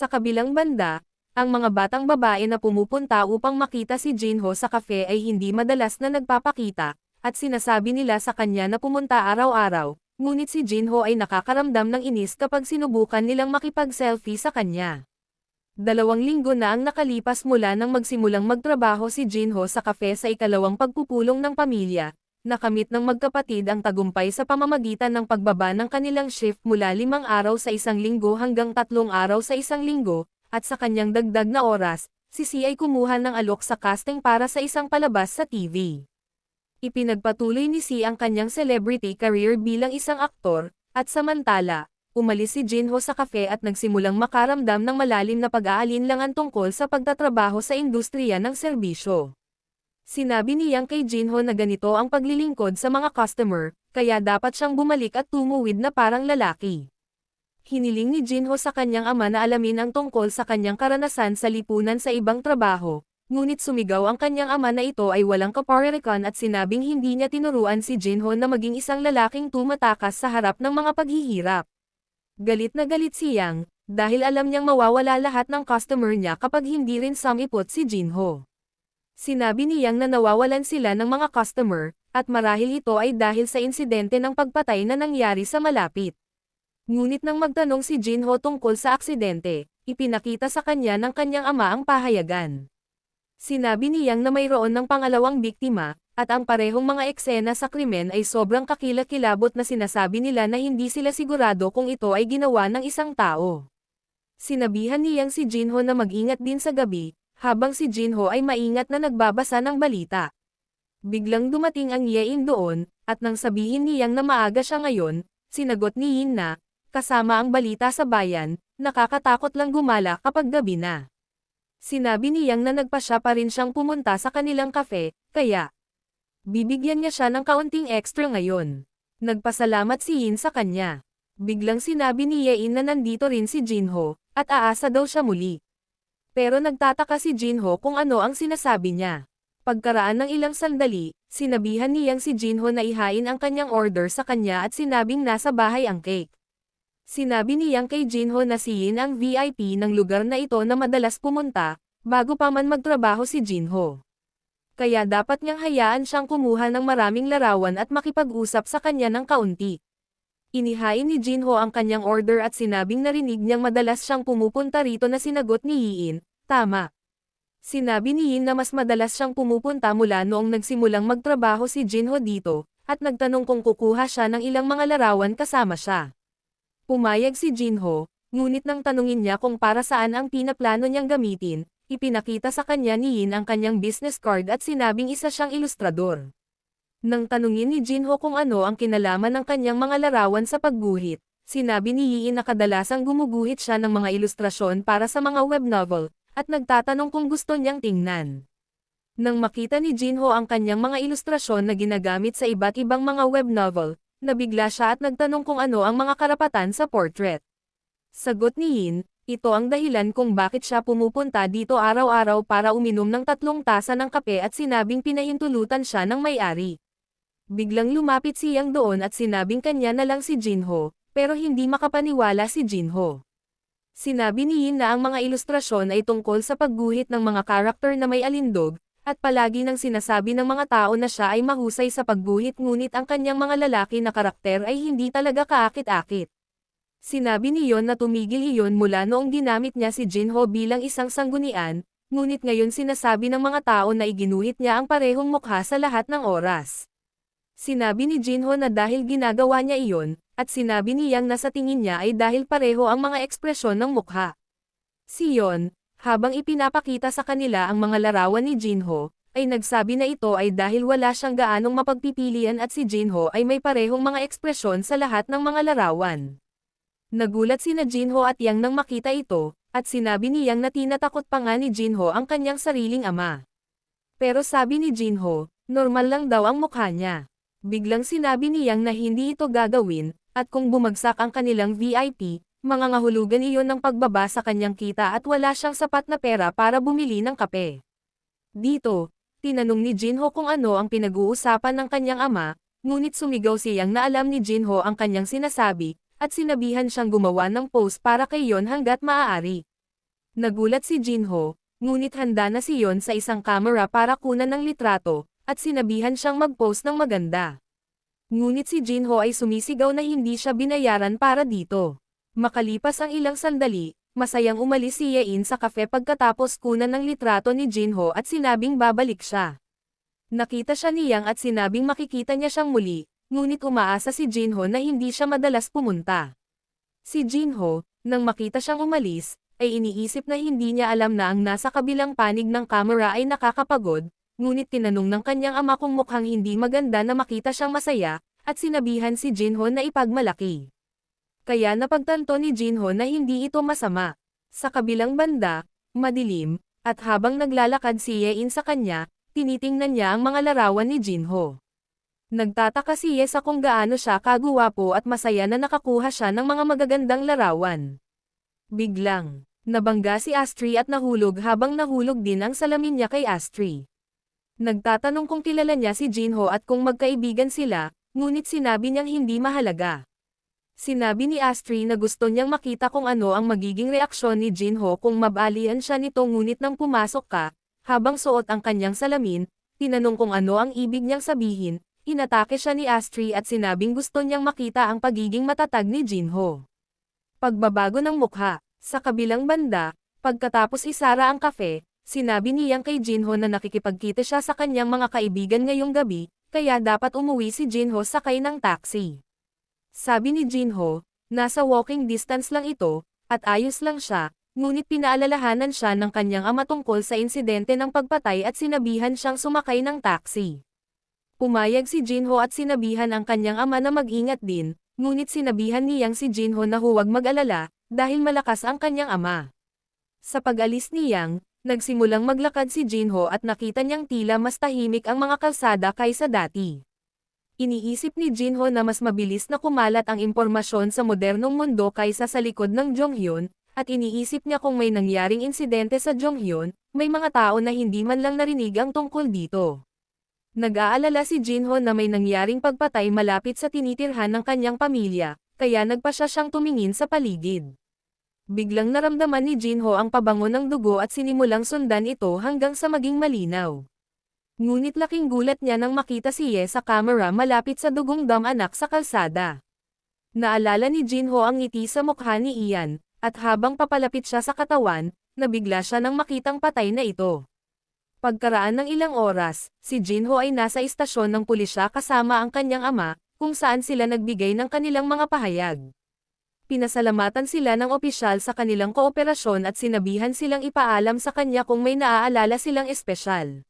Sa kabilang banda, ang mga batang babae na pumupunta upang makita si Jinho sa cafe ay hindi madalas na nagpapakita, at sinasabi nila sa kanya na pumunta araw-araw, ngunit si Jinho ay nakakaramdam ng inis kapag sinubukan nilang makipag-selfie sa kanya. 2 linggo na ang nakalipas mula nang magsimulang magtrabaho si Jinho sa cafe sa ikalawang pagpupulong ng pamilya. Nakamit ng magkapatid ang tagumpay sa pamamagitan ng pagbaba ng kanilang shift mula 5 araw sa isang linggo hanggang 3 araw sa isang linggo, at sa kanyang dagdag na oras, si C ay kumuha ng alok sa casting para sa isang palabas sa TV. Ipinagpatuloy ni C ang kanyang celebrity career bilang isang aktor, at samantala, umalis si Jinho sa cafe at nagsimulang makaramdam ng malalim na pag-aalinlangan tungkol sa pagtatrabaho sa industriya ng serbisyo. Sinabi niyang kay Jinho na ganito ang paglilingkod sa mga customer, kaya dapat siyang bumalik at tumuwid na parang lalaki. Hiniling ni Jinho sa kanyang ama na alamin ang tungkol sa kanyang karanasan sa lipunan sa ibang trabaho, ngunit sumigaw ang kanyang ama na ito ay walang kaparirikan at sinabing hindi niya tinuruan si Jinho na maging isang lalaking tumatakas sa harap ng mga paghihirap. Galit na galit si Yang, dahil alam niyang mawawala lahat ng customer niya kapag hindi rin sumipot si Jinho. Sinabi ni Yang na nawawalan sila ng mga customer, at marahil ito ay dahil sa insidente ng pagpatay na nangyari sa malapit. Ngunit nang magtanong si Jinho tungkol sa aksidente, ipinakita sa kanya ng kanyang ama ang pahayagan. Sinabi ni Yang na mayroon ng pangalawang biktima, at ang parehong mga eksena sa krimen ay sobrang kakilakilabot na sinasabi nila na hindi sila sigurado kung ito ay ginawa ng isang tao. Sinabihan ni Yang si Jinho na mag-ingat din sa gabi, habang si Jinho ay maingat na nagbabasa ng balita. Biglang dumating ang Yein doon, at nang sabihin ni Yang na maaga siya ngayon, sinagot ni Yin na, kasama ang balita sa bayan, nakakatakot lang gumala kapag gabi na. Sinabi ni Yang na nagpasya pa rin siyang pumunta sa kanilang cafe, kaya bibigyan niya siya ng kaunting extra ngayon. Nagpasalamat si Yin sa kanya. Biglang sinabi ni Yein na nandito rin si Jinho, at aasa daw siya muli. Pero nagtataka si Jinho kung ano ang sinasabi niya. Pagkaraan ng ilang sandali, sinabihan ni Yang si Jinho na ihain ang kanyang order sa kanya at sinabing nasa bahay ang cake. Sinabi ni Yang kay Jinho na si Yin ang VIP ng lugar na ito na madalas pumunta, bago pa man magtrabaho si Jinho. Kaya dapat niyang hayaan siyang kumuha ng maraming larawan at makipag-usap sa kanya ng kaunti. Inihain ni Jinho ang kanyang order at sinabing narinig niyang madalas siyang pumupunta rito na sinagot ni Yin, tama. Sinabi ni Yin na mas madalas siyang pumupunta mula noong nagsimulang magtrabaho si Jinho dito, at nagtanong kung kukuha siya ng ilang mga larawan kasama siya. Pumayag si Jinho, ngunit nang tanungin niya kung para saan ang pinaplano niyang gamitin, ipinakita sa kanya ni Yin ang kanyang business card at sinabing isa siyang ilustrador. Nang tanungin ni Jinho kung ano ang kinalaman ng kanyang mga larawan sa pagguhit, sinabi ni Yin na kadalasang gumuguhit siya ng mga ilustrasyon para sa mga web novel, at nagtatanong kung gusto niyang tingnan. Nang makita ni Jinho ang kanyang mga ilustrasyon na ginagamit sa iba't ibang mga web novel, nabigla siya at nagtanong kung ano ang mga karapatan sa portrait. Sagot ni Yin, ito ang dahilan kung bakit siya pumupunta dito araw-araw para uminom ng 3 tasa ng kape at sinabing pinahintulutan siya ng may-ari. Biglang lumapit si Yang doon at sinabing kanya na lang si Jinho, pero hindi makapaniwala si Jinho. Sinabi ni Yin na ang mga ilustrasyon ay tungkol sa pagguhit ng mga karakter na may alindog, at palagi nang sinasabi ng mga tao na siya ay mahusay sa pagguhit ngunit ang kanyang mga lalaki na karakter ay hindi talaga kaakit-akit. Sinabi ni Yon na tumigil iyon mula noong ginamit niya si Jinho bilang isang sanggunian, ngunit ngayon sinasabi ng mga tao na iginuhit niya ang parehong mukha sa lahat ng oras. Sinabi ni Jinho na dahil ginagawa niya iyon, at sinabi ni Yang na sa tingin niya ay dahil pareho ang mga ekspresyon ng mukha. Si Yon, habang ipinapakita sa kanila ang mga larawan ni Jinho, ay nagsabi na ito ay dahil wala siyang gaanong mapagpipilian at si Jinho ay may parehong mga ekspresyon sa lahat ng mga larawan. Nagulat sina Jinho at Yang nang makita ito, at sinabi ni Yang na tinatakot pa nga ni Jinho ang kanyang sariling ama. Pero sabi ni Jinho, normal lang daw ang mukha niya. Biglang sinabi ni Yang na hindi ito gagawin, at kung bumagsak ang kanilang VIP, mangangahulugan iyon ng pagbaba sa kanyang kita at wala siyang sapat na pera para bumili ng kape. Dito, tinanong ni Jinho kung ano ang pinag-uusapan ng kanyang ama, ngunit sumigaw si Yang na alam ni Jinho ang kanyang sinasabi, at sinabihan siyang gumawa ng pose para kay Yon hanggat maaari. Nagulat si Jinho, ngunit handa na si Yeon sa isang camera para kunan ng litrato, at sinabihan siyang mag-post ng maganda. Ngunit si Jinho ay sumisigaw na hindi siya binayaran para dito. Makalipas ang ilang sandali, masayang umalis si Yeon sa kafe pagkatapos kunan ng litrato ni Jinho at sinabing babalik siya. Nakita siya ni Yang at sinabing makikita niya siyang muli, ngunit umaasa si Jinho na hindi siya madalas pumunta. Si Jinho, nang makita siyang umalis, ay iniisip na hindi niya alam na ang nasa kabilang panig ng kamera ay nakakapagod, ngunit tinanong ng kanyang ama kung mukhang hindi maganda na makita siyang masaya, at sinabihan si Jinho na ipagmalaki. Kaya napagtanto ni Jinho na hindi ito masama. Sa kabilang banda, madilim, at habang naglalakad si Yeon sa kanya, tinitingnan niya ang mga larawan ni Jinho. Nagtataka si Ye sa kung gaano siya kaguwapo at masaya na nakakuha siya ng mga magagandang larawan. Biglang, nabangga si Astri at nahulog habang nahulog din ang salamin niya kay Astri. Nagtatanong kung kilala niya si Jinho at kung magkaibigan sila, ngunit sinabi niyang hindi mahalaga. Sinabi ni Astri na gusto niyang makita kung ano ang magiging reaksyon ni Jinho kung mabalian siya nito ngunit nang pumasok ka, habang suot ang kanyang salamin, tinanong kung ano ang ibig niyang sabihin, inatake siya ni Astri at sinabing gusto niyang makita ang pagiging matatag ni Jinho. Pagbabago ng mukha, sa kabilang banda, pagkatapos isara ang kafe, sinabi ni Yang kay Jinho na nakikipagkita siya sa kanyang mga kaibigan ngayong gabi, kaya dapat umuwi si Jinho sakay ng taxi. Sabi ni Jinho, nasa walking distance lang ito, at ayos lang siya, ngunit pinaalalahanan siya ng kanyang ama tungkol sa insidente ng pagpatay at sinabihan siyang sumakay ng taxi. Pumayag si Jinho at sinabihan ang kanyang ama na mag-ingat din, ngunit sinabihan ni Yang si Jinho na huwag mag-alala, dahil malakas ang kanyang ama. Sa pag-alis ni Yang, nagsimulang maglakad si Jinho at nakita niyang tila mas tahimik ang mga kalsada kaysa dati. Iniisip ni Jinho na mas mabilis na kumalat ang impormasyon sa modernong mundo kaysa sa likod ng Jonghyun, at iniisip niya kung may nangyaring insidente sa Jonghyun, may mga tao na hindi man lang narinig ang tungkol dito. Nag-aalala si Jinho na may nangyaring pagpatay malapit sa tinitirhan ng kanyang pamilya, kaya nagpa siya siyang tumingin sa paligid. Biglang naramdaman ni Jinho ang pabango ng dugo at sinimulang sundan ito hanggang sa maging malinaw. Ngunit laking gulat niya nang makita si Ye sa camera malapit sa dugong anak sa kalsada. Naalala ni Jinho ang ngiti sa mukha ni Ian, at habang papalapit siya sa katawan, nabigla siya nang makitang patay na ito. Pagkaraan ng ilang oras, si Jinho ay nasa istasyon ng pulisya kasama ang kanyang ama, kung saan sila nagbigay ng kanilang mga pahayag. Pinasalamatan sila ng opisyal sa kanilang kooperasyon at sinabihan silang ipaalam sa kanya kung may naaalala silang espesyal.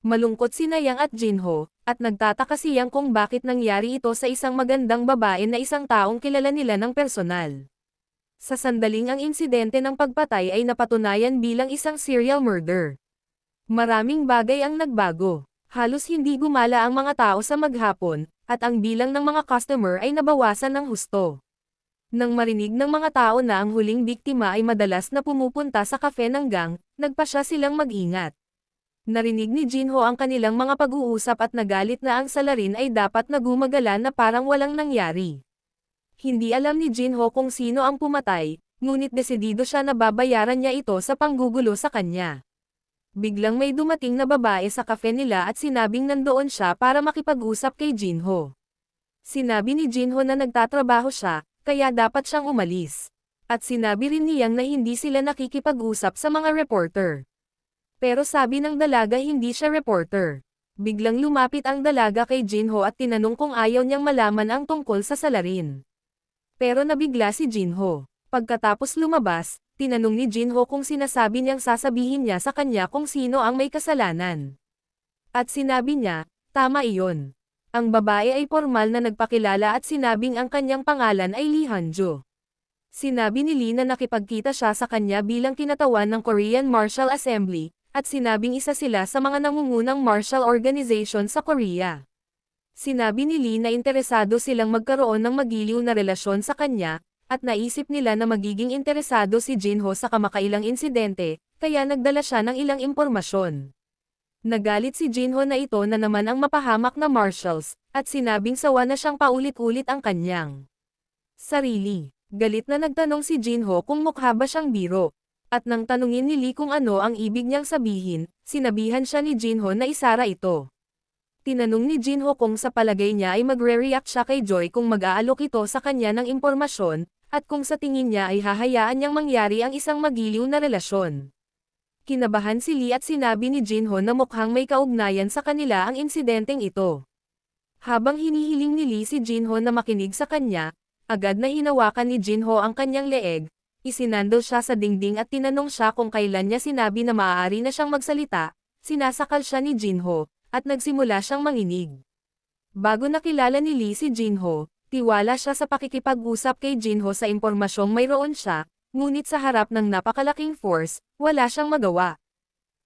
Malungkot si Yang at Jinho, at nagtataka si Yang kung bakit nangyari ito sa isang magandang babae na isang taong kilala nila ng personal. Sa sandaling ang insidente ng pagpatay ay napatunayan bilang isang serial murder. Maraming bagay ang nagbago. Halos hindi gumala ang mga tao sa maghapon, at ang bilang ng mga customer ay nabawasan ng husto. Nang marinig ng mga tao na ang huling biktima ay madalas na pumupunta sa kafe ng gang, nagpasya silang mag-ingat. Narinig ni Jinho ang kanilang mga pag-uusap at nagalit na ang salarin ay dapat na gumagala na parang walang nangyari. Hindi alam ni Jinho kung sino ang pumatay, ngunit desidido siya na babayaran niya ito sa panggugulo sa kanya. Biglang may dumating na babae sa kafe nila at sinabing nandoon siya para makipag-usap kay Jinho. Sinabi ni Jinho na nagtatrabaho siya, kaya dapat siyang umalis. At sinabi rin ni Yang na hindi sila nakikipag-usap sa mga reporter. Pero sabi ng dalaga hindi siya reporter. Biglang lumapit ang dalaga kay Jinho at tinanong kung ayaw niyang malaman ang tungkol sa salarin. Pero nabigla si Jinho. Pagkatapos lumabas, tinanong ni Jinho kung sinasabi niyang sasabihin niya sa kanya kung sino ang may kasalanan. At sinabi niya, tama iyon. Ang babae ay formal na nagpakilala at sinabing ang kanyang pangalan ay Lee Hanjo. Sinabi ni Lee na nakipagkita siya sa kanya bilang kinatawan ng Korean Martial Assembly, at sinabing isa sila sa mga nangungunang martial organization sa Korea. Sinabi ni Lee na interesado silang magkaroon ng magiliw na relasyon sa kanya, at naisip nila na magiging interesado si Jinho sa kamakailang insidente, kaya nagdala siya ng ilang impormasyon. Nagalit si Jinho na ito na naman ang mapahamak na martials, at sinabing sawa na siyang paulit-ulit ang kanyang sarili. Galit na nagtanong si Jinho kung mukha ba siyang biro. At nang tanungin ni Lee kung ano ang ibig niyang sabihin, sinabihan siya ni Jinho na isara ito. Tinanong ni Jinho kung sa palagay niya ay magre-react siya kay Joy kung mag-aalok ito sa kanya ng impormasyon, at kung sa tingin niya ay hahayaan niyang mangyari ang isang magiliw na relasyon. Kinabahan si Lee at sinabi ni Jinho na mukhang may kaugnayan sa kanila ang insidenteng ito. Habang hinihiling ni Lee si Jinho na makinig sa kanya, agad na hinawakan ni Jinho ang kanyang leeg, isinandal siya sa dingding at tinanong siya kung kailan niya sinabi na maaari na siyang magsalita, sinasakal siya ni Jinho, at nagsimula siyang manginig. Bago nakilala ni Lee si Jinho, tiwala siya sa pakikipag-usap kay Jinho sa impormasyong mayroon siya, ngunit sa harap ng napakalaking force, wala siyang magawa.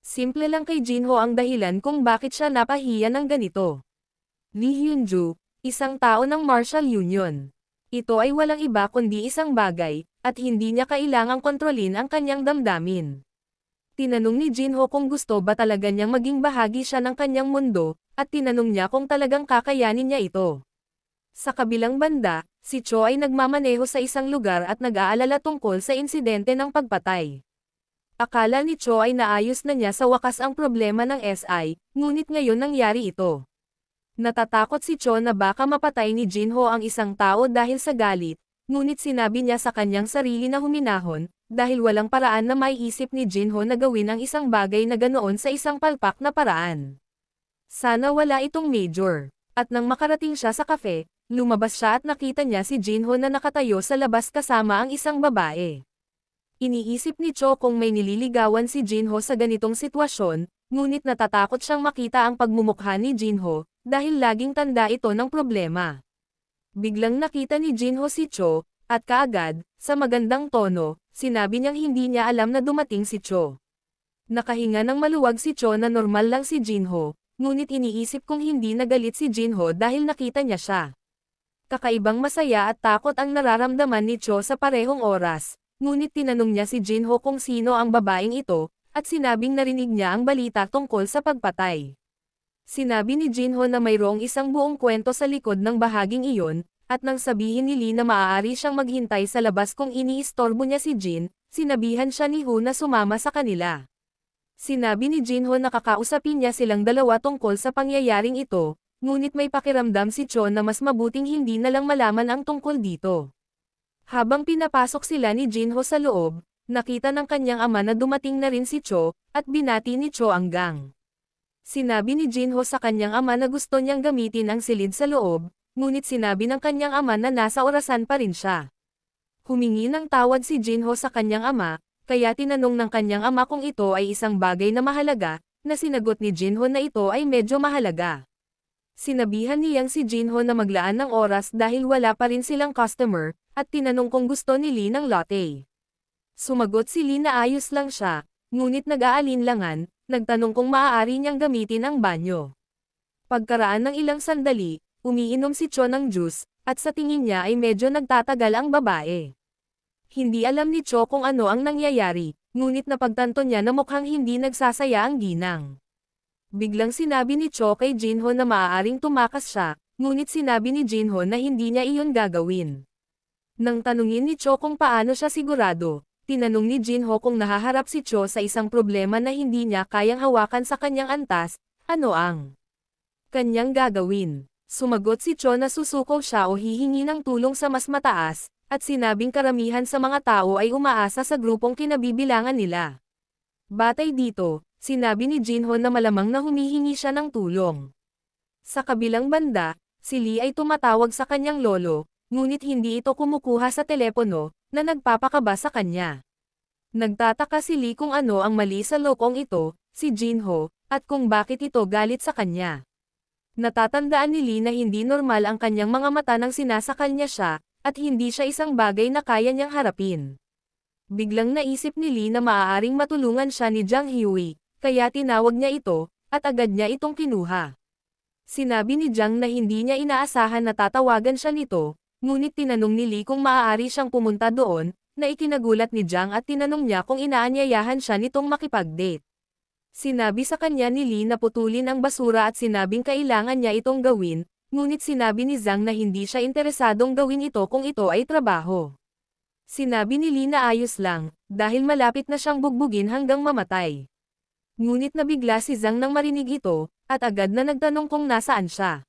Simple lang kay Jinho ang dahilan kung bakit siya napahiya ng ganito. Lee Hyunju, isang tao ng Martial Union. Ito ay walang iba kundi isang bagay, at hindi niya kailangang kontrolin ang kanyang damdamin. Tinanong ni Jinho kung gusto ba talaga niyang maging bahagi siya ng kanyang mundo, at tinanong niya kung talagang kakayanin niya ito. Sa kabilang banda, si Cho ay nagmamaneho sa isang lugar at nag-aalala tungkol sa insidente ng pagpatay. Akala ni Cho ay naayos na niya sa wakas ang problema ng SI, ngunit ngayon nangyari ito. Natatakot si Cho na baka mapatay ni Jinho ang isang tao dahil sa galit, ngunit sinabi niya sa kanyang sarili na huminahon, dahil walang paraan na maiisip ni Jinho na gawin ang isang bagay na ganoon sa isang palpak na paraan. Sana wala itong major. At nang makarating siya sa cafe, lumabas siya at nakita niya si Jinho na nakatayo sa labas kasama ang isang babae. Iniisip ni Cho kung may nililigawan si Jinho sa ganitong sitwasyon, ngunit natatakot siyang makita ang pagmumukha ni Jinho, dahil laging tanda ito ng problema. Biglang nakita ni Jinho si Cho, at kaagad, sa magandang tono, sinabi niyang hindi niya alam na dumating si Cho. Nakahinga ng maluwag si Cho na normal lang si Jinho, ngunit iniisip kong hindi nagalit si Jinho dahil nakita niya siya. Kakaibang masaya at takot ang nararamdaman ni Cho sa parehong oras, ngunit tinanong niya si Jinho kung sino ang babaeng ito, at sinabing narinig niya ang balita tungkol sa pagpatay. Sinabi ni Jinho na mayroong isang buong kwento sa likod ng bahaging iyon, at nang sabihin ni Lee na maaari siyang maghintay sa labas kung iniistorbo niya si Jin, sinabihan siya ni Hu na sumama sa kanila. Sinabi ni Jinho na kakausapin niya silang dalawa tungkol sa pangyayaring ito, ngunit may pakiramdam si Cho na mas mabuting hindi na lang malaman ang tungkol dito. Habang pinapasok sila ni Jinho sa loob, nakita ng kanyang ama na dumating na rin si Cho, at binati ni Cho ang gang. Sinabi ni Jinho sa kanyang ama na gusto niyang gamitin ang silid sa loob, ngunit sinabi ng kanyang ama na nasa orasan pa rin siya. Humingi ng tawad si Jinho sa kanyang ama, kaya tinanong ng kanyang ama kung ito ay isang bagay na mahalaga, na sinagot ni Jinho na ito ay medyo mahalaga. Sinabihan niyang si Jinho na maglaan ng oras dahil wala pa rin silang customer, at tinanong kung gusto ni Lee ng latte. Sumagot si Lee na ayos lang siya, ngunit nag-aalinlangan, nagtanong kung maaari niyang gamitin ang banyo. Pagkaraan ng ilang sandali, umiinom si Cho ng juice, at sa tingin niya ay medyo nagtatagal ang babae. Hindi alam ni Cho kung ano ang nangyayari, ngunit napagtanto niya na mukhang hindi nagsasaya ang ginang. Biglang sinabi ni Cho kay Jinho na maaaring tumakas siya, ngunit sinabi ni Jinho na hindi niya iyon gagawin. Nang tanungin ni Cho kung paano siya sigurado, tinanong ni Jinho kung nahaharap si Cho sa isang problema na hindi niya kayang hawakan sa kanyang antas, ano ang kanyang gagawin. Sumagot si Cho na susuko siya o hihingi ng tulong sa mas mataas, at sinabing karamihan sa mga tao ay umaasa sa grupong kinabibilangan nila. Batay dito, sinabi ni Jinho na malamang na humihingi siya ng tulong. Sa kabilang banda, si Lee ay tumatawag sa kanyang lolo, ngunit hindi ito kumukuha sa telepono, na nagpapakaba sa kanya. Nagtataka si Lee kung ano ang mali sa lokong ito, si Jinho, at kung bakit ito galit sa kanya. Natatandaan ni Lee na hindi normal ang kanyang mga mata nang sinasakal niya siya, at hindi siya isang bagay na kaya niyang harapin. Biglang naisip ni Lee na maaaring matulungan siya ni Jang Hyui, kaya tinawag niya ito, at agad niya itong kinuha. Sinabi ni Jang na hindi niya inaasahan na tatawagan siya nito, ngunit tinanong ni Lee kung maaari siyang pumunta doon, na ikinagulat ni Jang at tinanong niya kung inaanyayahan siya nitong makipag-date. Sinabi sa kanya ni Lee na putulin ang basura at sinabing kailangan niya itong gawin, ngunit sinabi ni Zhang na hindi siya interesadong gawin ito kung ito ay trabaho. Sinabi ni Lee na ayos lang, dahil malapit na siyang bugbugin hanggang mamatay. Ngunit nabigla si Zhang nang marinig ito, at agad na nagtanong kung nasaan siya.